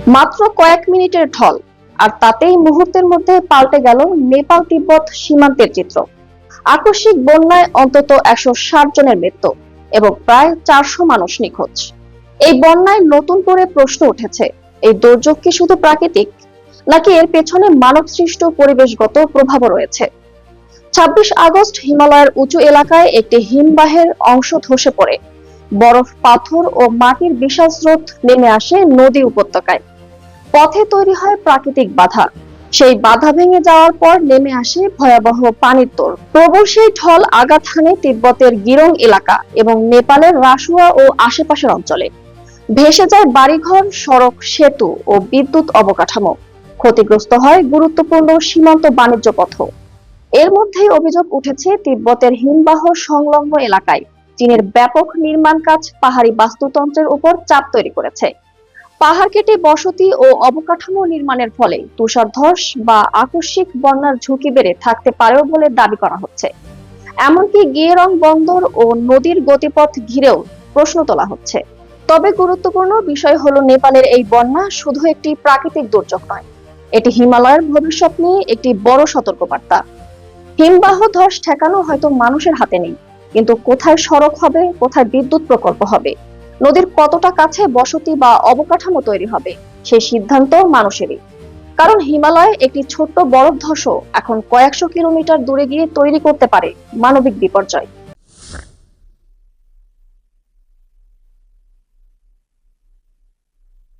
মাত্র কয়েক মিনিটের ঢল, আর তাতেই মুহূর্তের মধ্যে পাল্টে গেল নেপাল তিব্বত সীমান্তের চিত্র। আকস্মিক বন্যায় অন্তত 160 জনের মৃত্যু এবং প্রায় 400 মানুষ নিখোঁজ। এই বন্যায় নতুন করে প্রশ্ন উঠেছে, এই দুর্যোগ কি শুধু প্রাকৃতিক, নাকি এর পেছনে মানব সৃষ্ট পরিবেশগত প্রভাবও রয়েছে? 26 আগস্ট হিমালয়ের উঁচু এলাকায় একটি হিমবাহের অংশ ধসে পড়ে বরফ, পাথর ও মাটির বিশাল স্রোত নেমে আসে নদী উপত্যকায়। পথে তৈরি হয় প্রাকৃতিক বাধা। সেই বাধা ভেঙে যাওয়ার পর নেমে আসে ভয়াবহ পানির তোড়। প্রবল সেই ঢল আঘাত হানে তিব্বতের গিরং এলাকা এবং নেপালের রাসুয়া ও আশেপাশের অঞ্চলে। ভেসে যায় বাড়িঘর, সড়ক, সেতু ও বিদ্যুৎ অবকাঠামো। ক্ষতিগ্রস্ত হয় গুরুত্বপূর্ণ সীমান্ত বাণিজ্য পথ। এর মধ্যেই অভিযোগ উঠেছে, তিব্বতের হিমবাহ সংলগ্ন এলাকায় চীনের ব্যাপক নির্মাণ কাজ পাহাড়ি বাস্তুতন্ত্রের উপর চাপ তৈরি করেছে। পাহাড় কেটে বসতি ও অবকাঠামো নির্মাণের ফলে তুষারধস বা আকস্মিক বন্যার ঝুঁকি বেড়ে থাকতে পারেও বলে দাবি করা হচ্ছে। এমনকি গিয়েরং বন্দর ও নদীর গতিপথ ঘিরেও প্রশ্ন তোলা হচ্ছে। তবে গুরুত্বপূর্ণ বিষয় হলো, নেপালের এই বন্যা শুধু একটি প্রাকৃতিক দুর্যোগ নয়, এটি হিমালয়ের ভবিষ্যৎ নিয়ে একটি বড় সতর্কবার্তা। হিমবাহ ধস ঠেকানো হয়তো মানুষের হাতে নেই, কিন্তু কোথায় সড়ক হবে, কোথায় বিদ্যুৎ প্রকল্প হবে, নদীর কতটা কাছে বসতি বা অবকাঠামো তৈরি হবে, সেই সিদ্ধান্ত মানুষেরই। কারণ হিমালয় একটি ছোট্ট বরফ ধসও এখন কয়েকশো কিলোমিটার দূরে গিয়ে তৈরি করতে পারে মানবিক বিপর্যয়।